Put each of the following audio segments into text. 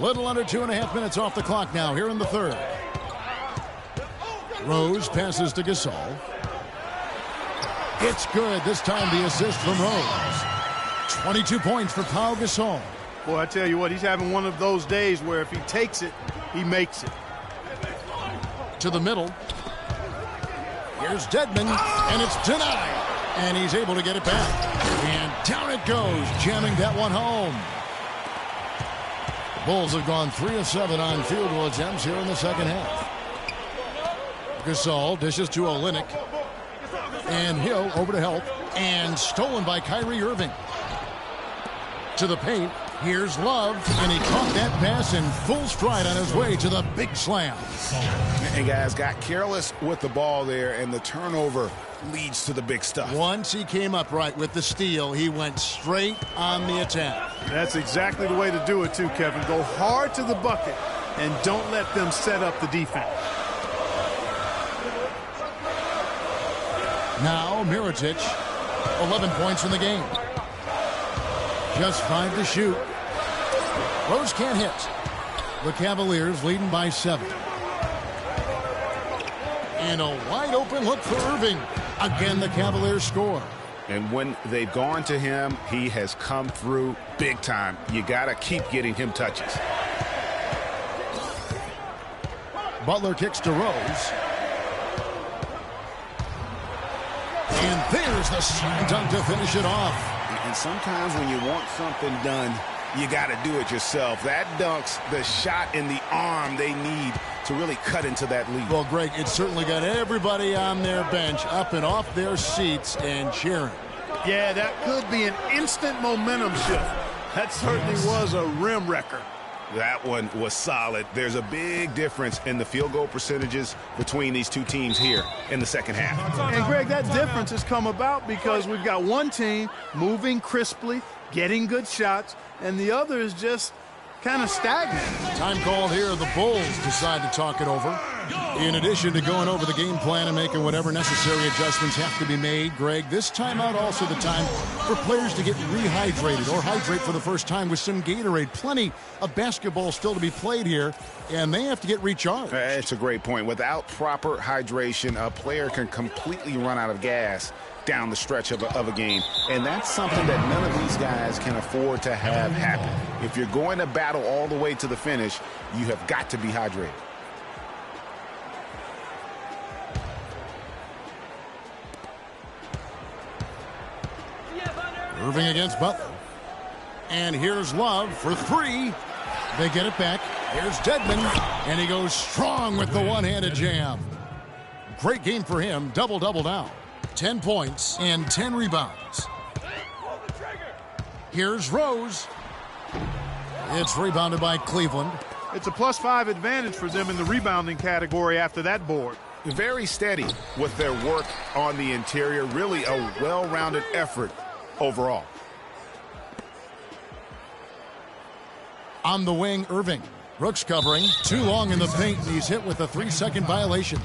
Little under 2.5 minutes off the clock now here in the third. Rose passes to Gasol. It's good. This time the assist from Rose. 22 points for Pau Gasol. Boy, I tell you what, he's having one of those days where if he takes it, he makes it. To the middle. Here's Dedmon, and it's denied. And he's able to get it back. And down it goes, jamming that one home. The Bulls have gone 3 of 7 on field goal attempts here in the second half. Gasol dishes to Olynyk. And Hill over to help. And stolen by Kyrie Irving. To the paint. Here's Love. And he caught that pass in full stride on his way to the big slam. And guys got careless with the ball there, and the turnover leads to the big stuff. Once he came up right with the steal, he went straight on the attack. That's exactly the way to do it too, Kevin. Go hard to the bucket and don't let them set up the defense. Now Mirotic, 11 points in the game. Just 5 to shoot. Rose can't hit. The Cavaliers leading by 7. And a wide open look for Irving. Again, the Cavaliers score. And when they've gone to him, he has come through big time. You got to keep getting him touches. Butler kicks to Rose. And there's the slam dunk to finish it off. And sometimes when you want something done, you got to do it yourself. That dunks the shot in the arm they need to really cut into that lead. Well, Greg, it certainly got everybody on their bench up and off their seats and cheering. Yeah, that could be an instant momentum shift. That certainly was a rim wrecker. That one was solid. There's a big difference in the field goal percentages between these two teams here in the second half. And, Greg, that difference has come about because we've got one team moving crisply, getting good shots, and the other is just kind of stagnant. Time called here. The Bulls decide to talk it over. In addition to going over the game plan and making whatever necessary adjustments have to be made, Greg, this timeout also the time for players to get rehydrated or hydrate for the first time with some Gatorade. Plenty of basketball still to be played here, and they have to get recharged. It's a great point. Without proper hydration, a player can completely run out of gas down the stretch of a game. And that's something that none of these guys can afford to have happen. If you're going to battle all the way to the finish, you have got to be hydrated. Irving against Butler. And here's Love for 3. They get it back. Here's Dedmon. And he goes strong with the one-handed jam. Great game for him. Double-double now. 10 points and 10 rebounds. Here's Rose. It's rebounded by Cleveland. It's a +5 advantage for them in the rebounding category after that board. Very steady with their work on the interior. Really a well-rounded effort overall. On the wing, Irving. Brooks covering. Too long in the paint. He's hit with a 3-second violation.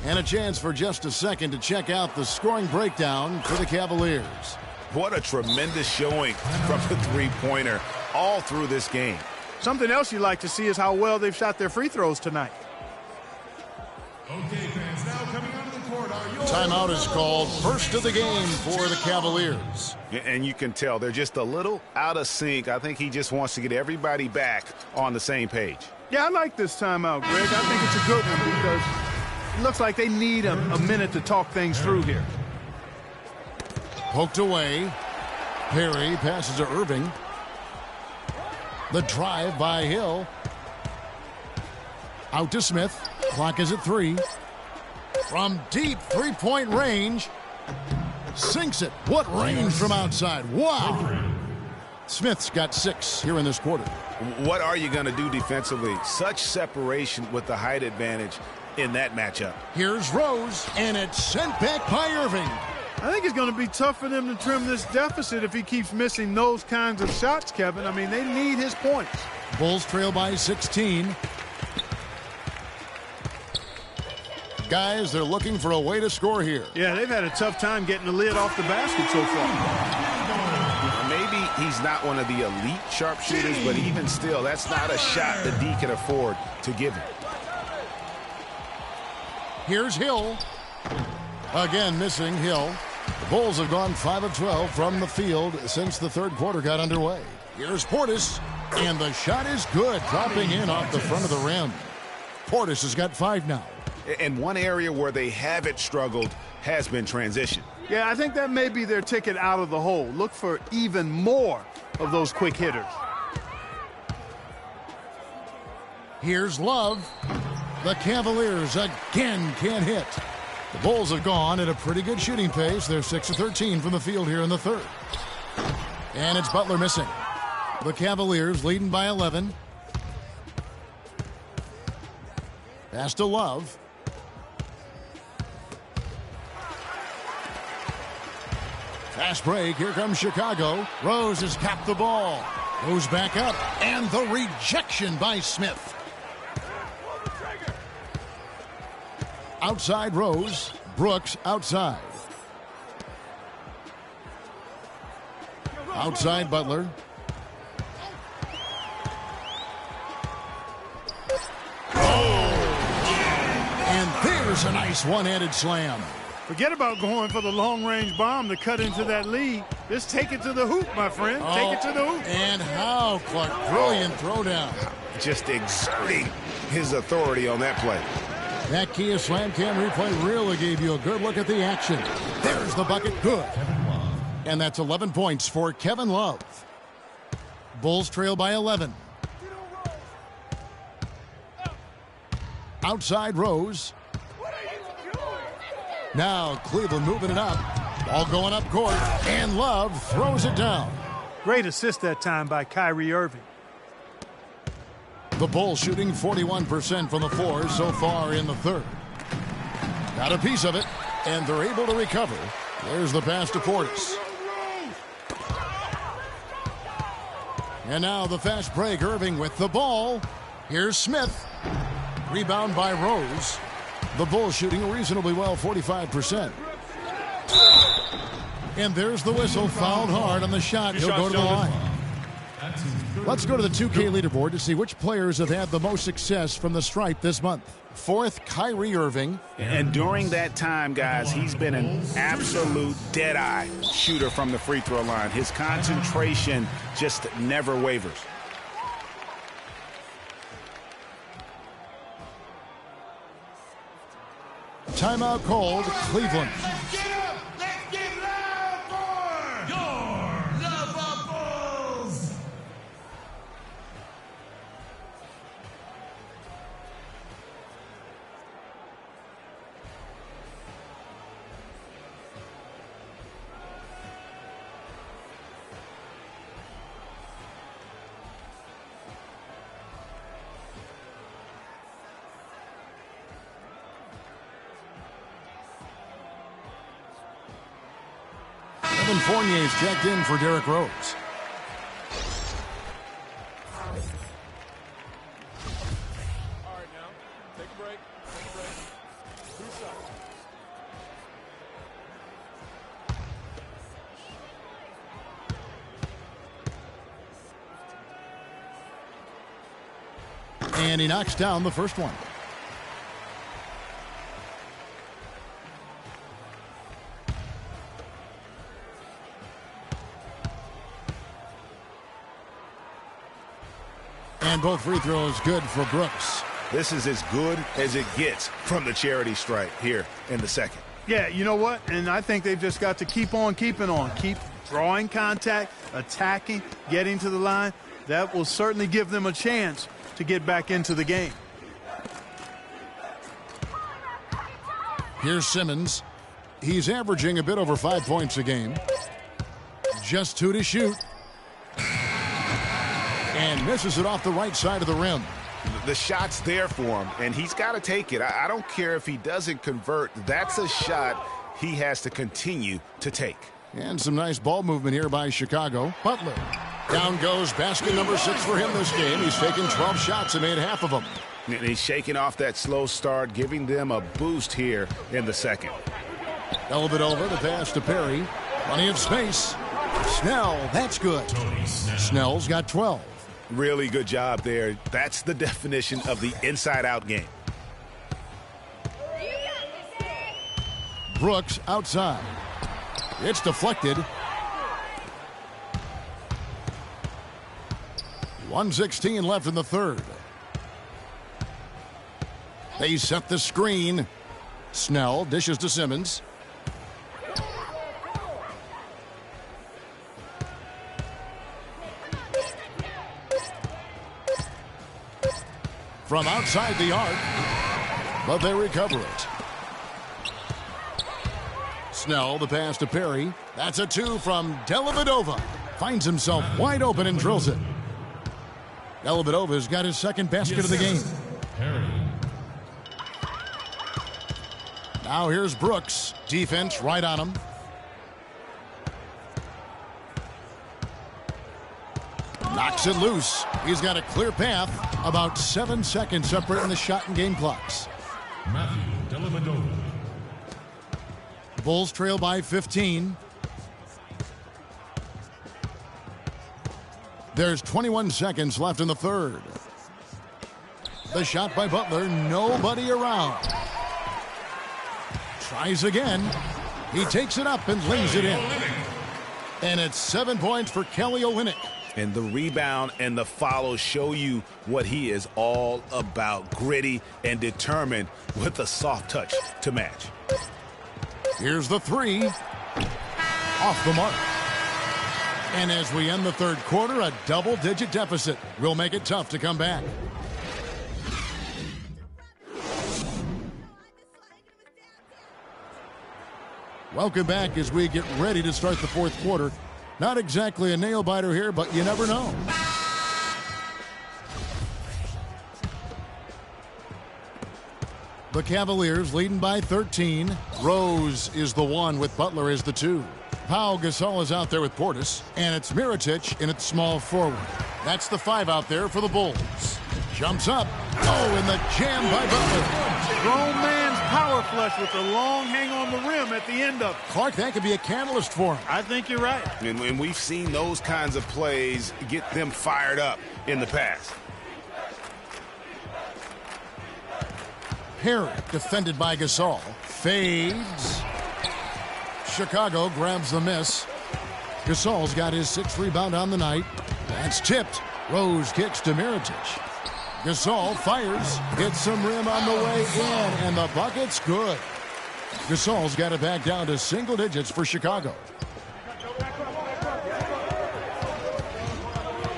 And a chance for just a second to check out the scoring breakdown for the Cavaliers. What a tremendous showing from the three-pointer all through this game. Something else you like to see is how well they've shot their free throws tonight. Okay, fans, now coming onto the court are your... Timeout is called. First of the game for the Cavaliers. And you can tell they're just a little out of sync. I think he just wants to get everybody back on the same page. Yeah, I like this timeout, Greg. I think it's a good one because it looks like they need a minute to talk things through here. Poked away. Perry passes to Irving. The drive by Hill. Out to Smith. Clock is at 3. From deep three-point range. Sinks it. What range from outside. Wow. Smith's got 6 here in this quarter. What are you going to do defensively? Such separation with the height advantage in that matchup. Here's Rose, and it's sent back by Irving. I think it's going to be tough for them to trim this deficit if he keeps missing those kinds of shots, Kevin. I mean, they need his points. Bulls trail by 16. Guys, they're looking for a way to score here. Yeah, they've had a tough time getting the lid off the basket so far. Maybe he's not one of the elite sharpshooters, but even still, that's not a shot that D can afford to give him. Here's Hill. Again, missing Hill. The Bulls have gone 5 of 12 from the field since the third quarter got underway. Here's Portis, and the shot is good, dropping in off the front of the rim. Portis has got 5 now. And one area where they haven't struggled has been transition. Yeah, I think that may be their ticket out of the hole. Look for even more of those quick hitters. Here's Love. The Cavaliers again can't hit. The Bulls have gone at a pretty good shooting pace. They're 6 of 13 from the field here in the third. And it's Butler missing. The Cavaliers leading by 11. Pass to Love. Fast break. Here comes Chicago. Rose has capped the ball. Goes back up. And the rejection by Smith. Outside Rose. Brooks outside. Outside Butler. And there's a nice one-handed slam. Forget about going for the long-range bomb to cut into that lead. Just take it to the hoop, my friend. Take it to the hoop. And how, Clark? Brilliant throwdown. Just exerting his authority on that play. That Kia Slam Cam replay really gave you a good look at the action. There's the bucket. Good. And that's 11 points for Kevin Love. Bulls trail by 11. Outside Rose. Now Cleveland moving it up. Ball going up court. And Love throws it down. Great assist that time by Kyrie Irving. The Bulls shooting 41% from the floor so far in the third. Got a piece of it, and they're able to recover. There's the pass to Portis. And now the fast break. Irving with the ball. Here's Smith. Rebound by Rose. The Bulls shooting reasonably well, 45%. And there's the whistle. Fouled hard on the shot. He'll go to the line. Let's go to the 2K leaderboard to see which players have had the most success from the stripe this month. Fourth, Kyrie Irving. And during that time, guys, he's been an absolute dead-eye shooter from the free throw line. His concentration just never wavers. Timeout called, Cleveland. Evan Fournier's checked in for Derrick Rose. All right, now, take a break. Two shots. And he knocks down the first one. And both free throws good for Brooks. This is as good as it gets from the charity stripe here in the second. Yeah, you know what? And I think they've just got to keep on keeping on. Keep drawing contact, attacking, getting to the line. That will certainly give them a chance to get back into the game. Here's Simmons. He's averaging a bit over 5 points a game. Just 2 to shoot. And misses it off the right side of the rim. The shot's there for him, and he's got to take it. I don't care if he doesn't convert. That's a shot he has to continue to take. And some nice ball movement here by Chicago. Butler. Down goes basket number 6 for him this game. He's taken 12 shots and made half of them. And he's shaking off that slow start, giving them a boost here in the second. Elbit over the pass to Perry. Plenty of space. Snell, that's good. Snell's got 12. Really good job there. That's the definition of the inside-out game. Brooks outside. It's deflected. 1:16 left in the third. They set the screen. Snell dishes to Simmons. From outside the arc, but they recover it. Snell, the pass to Perry. That's a two from Dellavedova. Finds himself wide open and drills it. Dellavedova's got his second basket of the game. Now here's Brooks. Defense right on him. Knocks it loose. He's got a clear path. About 7 seconds separating the shot and game clocks. Bulls trail by 15. There's 21 seconds left in the third. The shot by Butler. Nobody around. Tries again. He takes it up and lays it in. And it's 7 points for Kelly Olynyk. And the rebound and the follow show you what he is all about. Gritty and determined with a soft touch to match. Here's the three. Off the mark. And as we end the third quarter, a double-digit deficit will make it tough to come back. Welcome back as we get ready to start the fourth quarter. Not exactly a nail-biter here, but you never know. The Cavaliers leading by 13. Rose is the one with Butler as the two. Pau Gasol is out there with Portis, and it's Mirotic in its small forward. That's the five out there for the Bulls. Jumps up. Oh, and the jam by Butler. Grown man's power flush with the long hang on the rim at the end of it. Clark, that could be a catalyst for him. I think you're right. And we've seen those kinds of plays get them fired up in the past. Perry, defended by Gasol. Fades. Chicago grabs the miss. Gasol's got his 6th rebound on the night. That's tipped. Rose kicks to Mirotic. Gasol fires. Gets some rim on the way in, and the bucket's good. Gasol's got it back down to single digits for Chicago.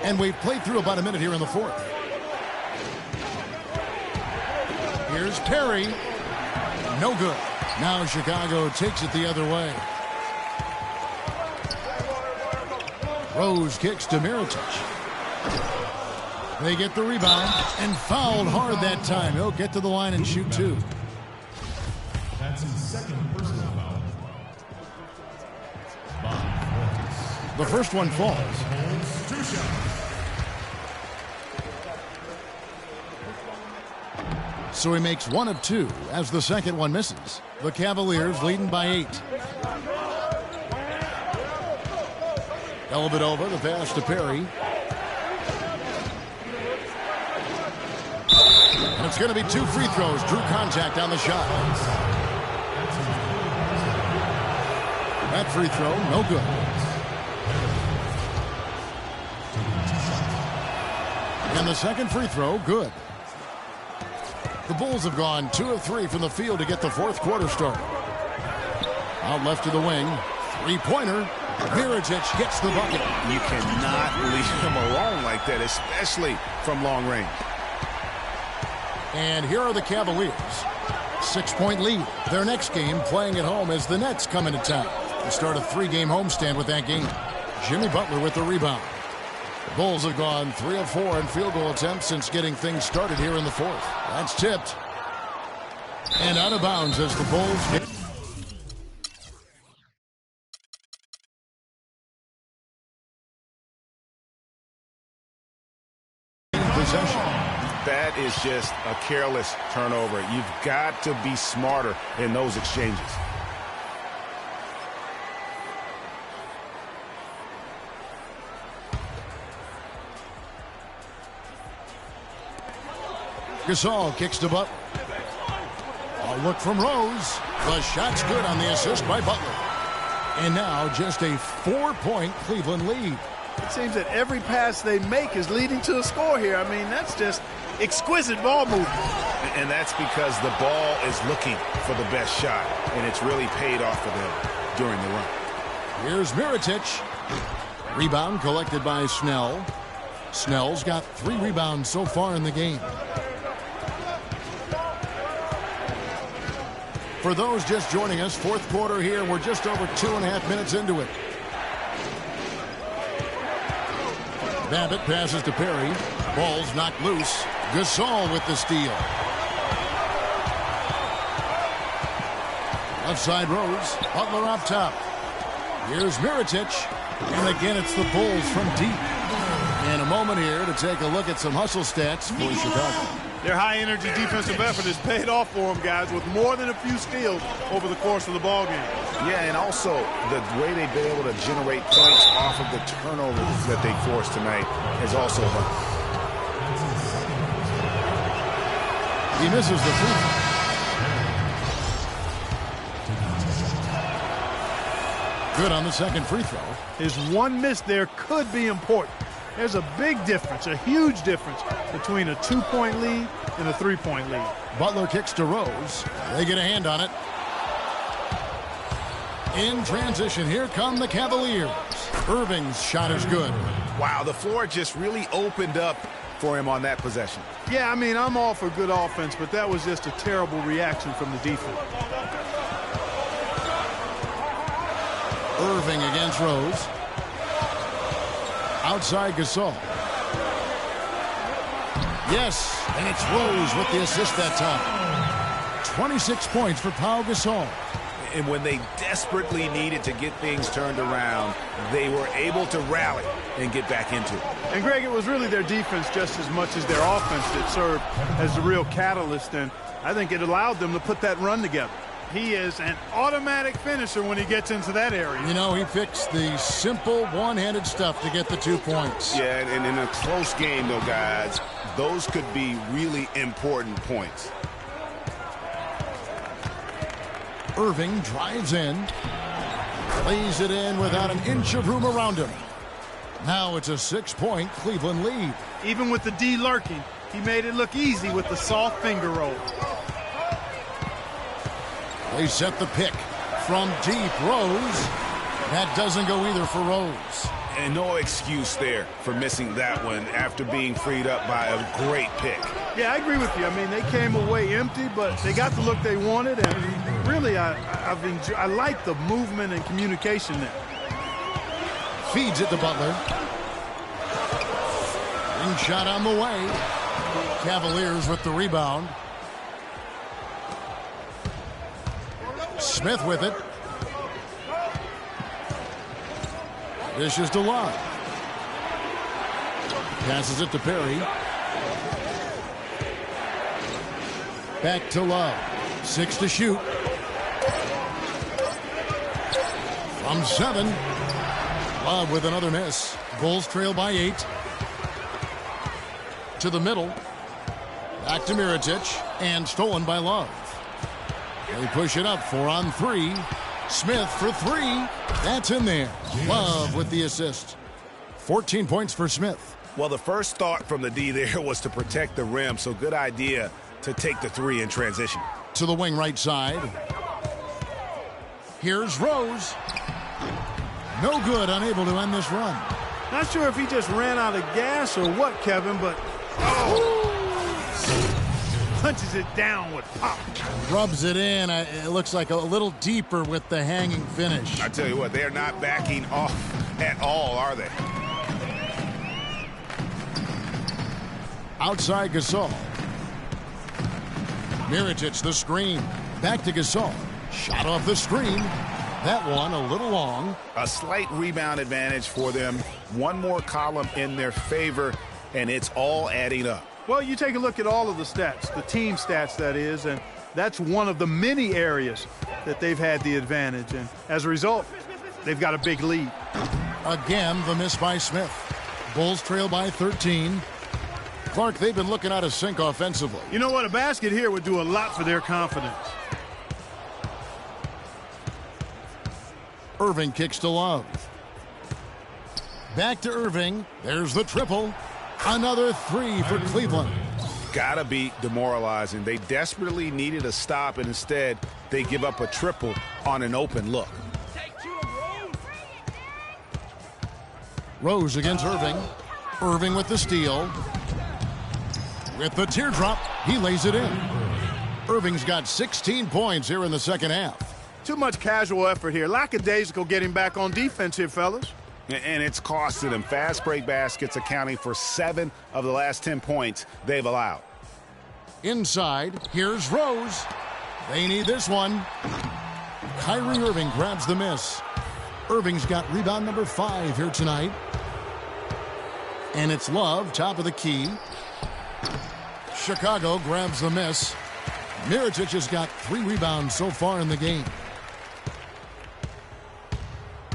And we've played through about a minute here in the fourth. Here's Perry. No good. Now Chicago takes it the other way. Rose kicks to Mirotic. They get the rebound and fouled hard that time. He'll get to the line and shoot two. That's his second personal foul. The first one falls. Two shots. So he makes one of two as the second one misses. The Cavaliers leading by 8. Dellavedova, the pass to Perry. And it's going to be 2 free throws. Drew contact on the shot. That free throw, no good. And the second free throw, good. The Bulls have gone 2 of 3 from the field to get the fourth quarter started. Out left to the wing. Three-pointer. Mirotic gets the bucket. You cannot leave him alone like that, especially from long range. And here are the Cavaliers. 6-point lead. Their next game playing at home as the Nets come into town. They start a 3-game homestand with that game. Jimmy Butler with the rebound. The Bulls have gone 3 of 4 in field goal attempts since getting things started here in the fourth. That's tipped. And out of bounds as the Bulls get possession. That is just a careless turnover. You've got to be smarter in those exchanges. Gasol kicks to Butler. A look from Rose. The shot's good on the assist by Butler. And now just a 4-point Cleveland lead. It seems that every pass they make is leading to a score here. I mean, that's just exquisite ball movement. And that's because the ball is looking for the best shot, and it's really paid off for them during the run. Here's Mirotic. Rebound collected by Snell. Snell's got 3 rebounds so far in the game. For those just joining us, fourth quarter here. We're just over 2.5 minutes into it. Babbitt passes to Perry. Ball's knocked loose. Gasol with the steal. Left side Rose. Butler up top. Here's Mirotic. And again, it's the Bulls from deep. In a moment here to take a look at some hustle stats for Chicago. Their high-energy defensive effort has paid off for them, guys, with more than a few steals over the course of the ballgame. Yeah, and also the way they've been able to generate points off of the turnovers that they forced tonight has also helped. He misses the free throw. Good on the second free throw. His one miss there could be important. There's a big difference, a huge difference between a 2-point lead and a 3-point lead. Butler kicks to Rose. They get a hand on it. In transition, here come the Cavaliers. Irving's shot is good. Wow, the floor just really opened up for him on that possession. Yeah, I mean, I'm all for good offense, but that was just a terrible reaction from the defense. Irving against Rose. Outside Gasol. Yes, and it's Rose with the assist that time. 26 points for Pau Gasol. And when they desperately needed to get things turned around, they were able to rally and get back into it. And, Greg, it was really their defense just as much as their offense that served as the real catalyst, and I think it allowed them to put that run together. He is an automatic finisher when he gets into that area. You know, he picks the simple one-handed stuff to get the 2 points. Yeah, and in a close game, though, guys, those could be really important points. Irving drives in. Lays it in without an inch of room around him. Now it's a 6-point Cleveland lead. Even with the D lurking, he made it look easy with the soft finger roll. They set the pick from deep. Rose. That doesn't go either for Rose. And no excuse there for missing that one after being freed up by a great pick. Yeah, I agree with you. I mean, they came away empty, but they got the look they wanted, and really, I like the movement and communication there. Feeds it to Butler. Ring shot on the way. Cavaliers with the rebound. Smith with it. Dishes to Love. Passes it to Perry. Back to Love. 6 to shoot. From 7. Love with another miss. Bulls trail by 8. To the middle. Back to Mirotic. And stolen by Love. They push it up 4 on 3. Smith for 3. That's in there. Love with the assist. 14 points for Smith. Well, the first thought from the D there was to protect the rim, so good idea to take the 3 in transition. To the wing right side. Here's Rose. No good, unable to end this run. Not sure if he just ran out of gas or what, Kevin, but punches it down with pop. Rubs it in. It looks like a little deeper with the hanging finish. I tell you what, they're not backing off at all, are they? Outside Gasol. Mirotic the screen. Back to Gasol. Shot off the screen. That one a little long. A slight rebound advantage for them. One more column in their favor, and it's all adding up. Well, you take a look at all of the stats, the team stats, that is, and that's one of the many areas that they've had the advantage. And as a result, they've got a big lead. Again, the miss by Smith. Bulls trail by 13. Clark, they've been looking out of sync offensively. You know what? A basket here would do a lot for their confidence. Irving kicks to Love. Back to Irving. There's the triple. Another three for Cleveland. Gotta be demoralizing. They desperately needed a stop, and instead they give up a triple on an open look. Rose against Irving. Irving with the steal. With the teardrop, he lays it in. Irving's got 16 points here in the second half. Too much casual effort here. Lackadaisical getting back on defense here, fellas. And it's costed them. Fast break baskets accounting for 7 of the last 10 points they've allowed. Inside, here's Rose. They need this one. Kyrie Irving grabs the miss. Irving's got rebound number 5 here tonight. And it's Love, top of the key. Chicago grabs the miss. Mirotic has got 3 rebounds so far in the game.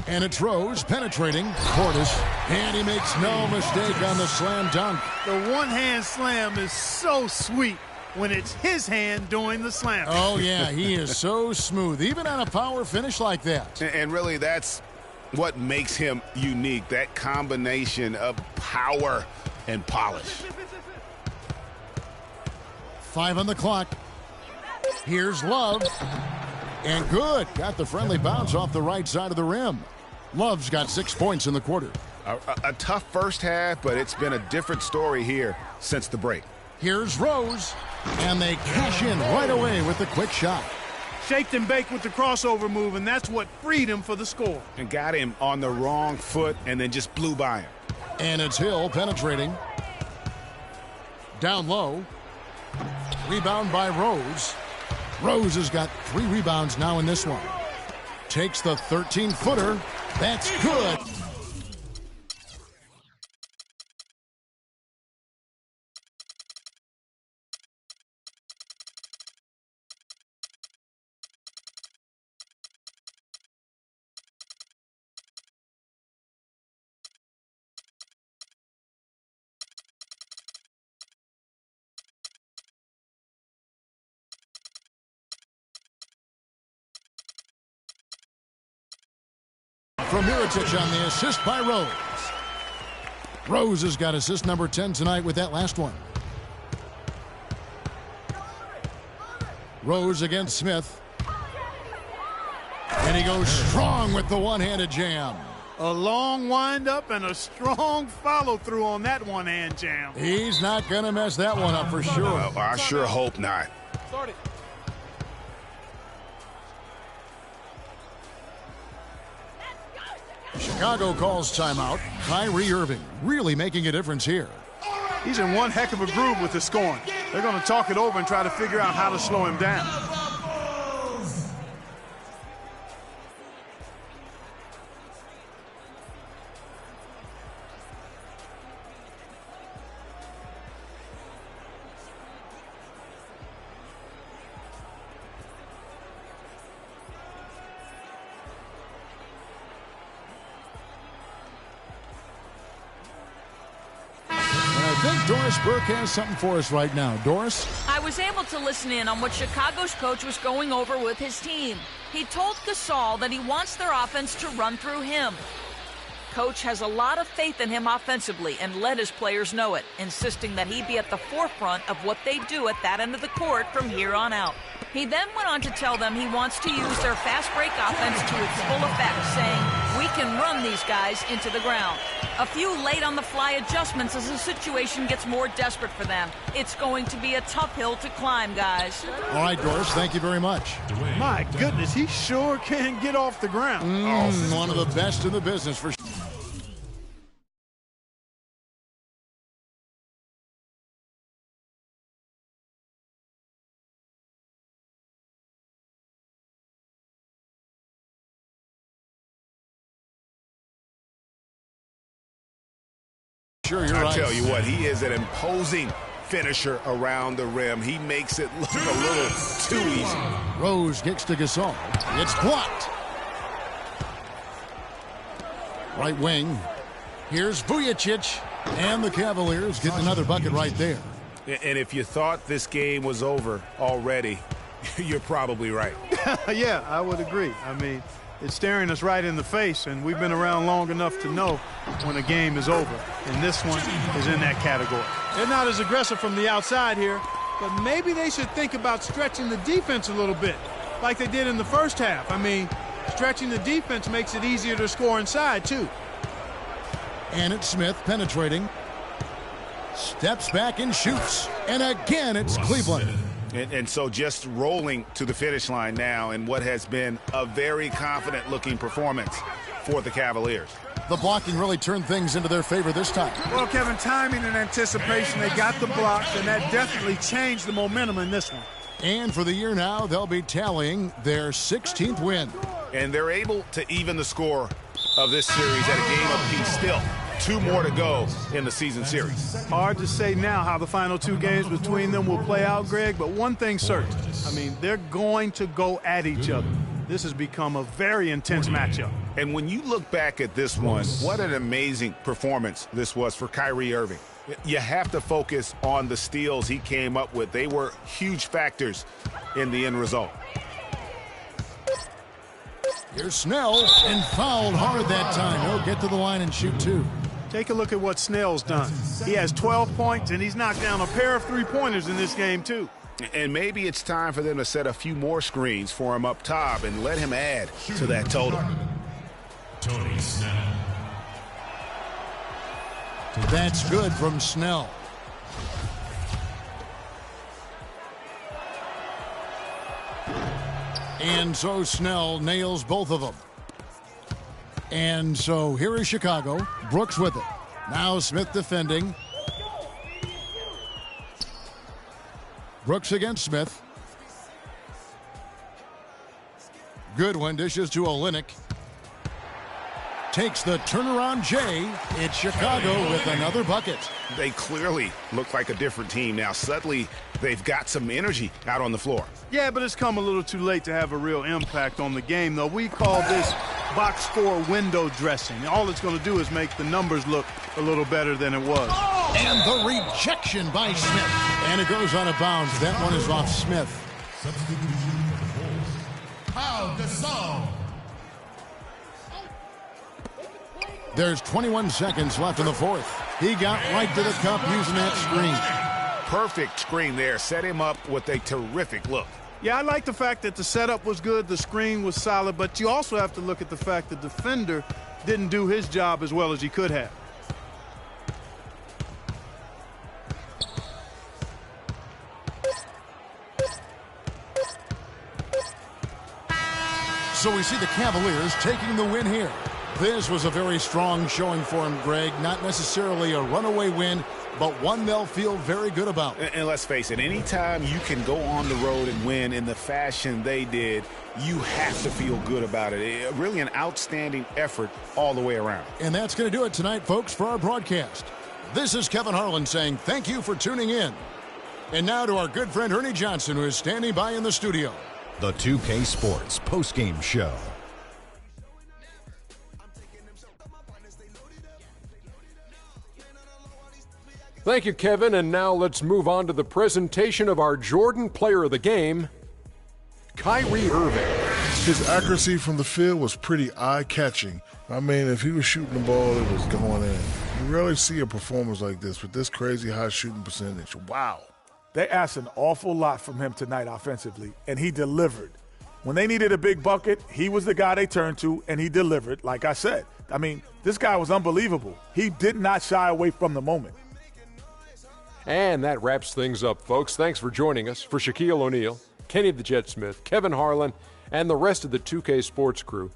And it's Rose penetrating. Portis. And he makes no mistake on the slam dunk. The one-hand slam is so sweet when it's his hand doing the slam. Oh, yeah, he is so smooth, even on a power finish like that. And really, that's what makes him unique, that combination of power and polish. 5 on the clock. Here's Love. And good. Got the friendly bounce off the right side of the rim. Love's got 6 points in the quarter. A tough first half, but it's been a different story here since the break. Here's Rose. And they cash in right away with the quick shot. Shaked and baked with the crossover move, and that's what freed him for the score. And got him on the wrong foot and then just blew by him. And it's Hill penetrating. Down low. Rebound by Rose. Rose has got 3 rebounds now in this one. Takes the 13-footer. That's good. From Mirotic on the assist by Rose. Rose has got assist number 10 tonight with that last one. Rose against Smith. And he goes strong with the one-handed jam. A long wind-up and a strong follow-through on that one-hand jam. He's not going to mess that one up for sure. Well, I sure hope not. Start it. Chicago calls timeout. Kyrie Irving really making a difference here. He's in one heck of a groove with the scoring. They're going to talk it over and try to figure out how to slow him down. I think Doris Burke has something for us right now. Doris? I was able to listen in on what Chicago's coach was going over with his team. He told Gasol that he wants their offense to run through him. Coach has a lot of faith in him offensively and let his players know it, insisting that he be at the forefront of what they do at that end of the court from here on out. He then went on to tell them he wants to use their fast break offense to its full effect, saying, "We can run these guys into the ground." A few late-on-the-fly adjustments as the situation gets more desperate for them. It's going to be a tough hill to climb, guys. All right, Doris, thank you very much. My goodness, he sure can get off the ground. One of the best in the business for sure. Sure, you're right. I tell you what, he is an imposing finisher around the rim. He makes it look a little too easy. Rose kicks to Gasol. It's blocked. Right wing. Here's Vujacic. And the Cavaliers get another bucket right there. And if you thought this game was over already, you're probably right. Yeah, I would agree. I mean, it's staring us right in the face, and we've been around long enough to know when a game is over. And this one is in that category. They're not as aggressive from the outside here, but maybe they should think about stretching the defense a little bit, like they did in the first half. I mean, stretching the defense makes it easier to score inside, too. And it's Smith penetrating. Steps back and shoots. And again, it's Cleveland. And so just rolling to the finish line now in what has been a very confident-looking performance for the Cavaliers. The blocking really turned things into their favor this time. Well, Kevin, timing and anticipation, they got the blocks, and that definitely changed the momentum in this one. And for the year now, they'll be tallying their 16th win. And they're able to even the score of this series at a game apiece still. 2 more to go in the season series. Hard to say now how the final 2 games between them will play out, Greg, but one thing's certain. I mean, they're going to go at each other. This has become a very intense matchup. And when you look back at this one, what an amazing performance this was for Kyrie Irving. You have to focus on the steals he came up with. They were huge factors in the end result. Here's Snell, and fouled hard that time. He'll get to the line and shoot 2. Take a look at what Snell's done. He has 12 points, and he's knocked down a pair of 3-pointers in this game, too. And maybe it's time for them to set a few more screens for him up top and let him add to that total. Tony Snell. That's good from Snell. And so Snell nails both of them. And so here is Chicago. Brooks with it. Now Smith defending. Brooks against Smith. Goodwin dishes to Olynyk. Takes the turnaround J. It's Chicago with another bucket. They clearly look like a different team now. Suddenly, they've got some energy out on the floor. Yeah, but it's come a little too late to have a real impact on the game, though. We call this box score window dressing. All it's going to do is make the numbers look a little better than it was. And the rejection by Smith. And it goes out of bounds. That one is off Smith. Substitution for the Bulls. Pau Gasol. There's 21 seconds left in the fourth. He got right to the cup using that screen. Perfect screen there. Set him up with a terrific look. Yeah, I like the fact that the setup was good, the screen was solid, but you also have to look at the fact the defender didn't do his job as well as he could have. So we see the Cavaliers taking the win here. This was a very strong showing for him, Greg. Not necessarily a runaway win, but one they'll feel very good about. And let's face it, anytime you can go on the road and win in the fashion they did, you have to feel good about it. Really an outstanding effort all the way around. And that's going to do it tonight, folks, for our broadcast. This is Kevin Harlan saying thank you for tuning in. And now to our good friend Ernie Johnson, who is standing by in the studio. The 2K Sports postgame show. Thank you, Kevin. And now let's move on to the presentation of our Jordan Player of the Game, Kyrie Irving. His accuracy from the field was pretty eye-catching. I mean, if he was shooting the ball, it was going in. You rarely see a performance like this with this crazy high shooting percentage. Wow. They asked an awful lot from him tonight offensively, and he delivered. When they needed a big bucket, he was the guy they turned to, and he delivered, like I said. I mean, this guy was unbelievable. He did not shy away from the moment. And that wraps things up, folks. Thanks for joining us. For Shaquille O'Neal, Kenny the Jet Smith, Kevin Harlan, and the rest of the 2K Sports crew,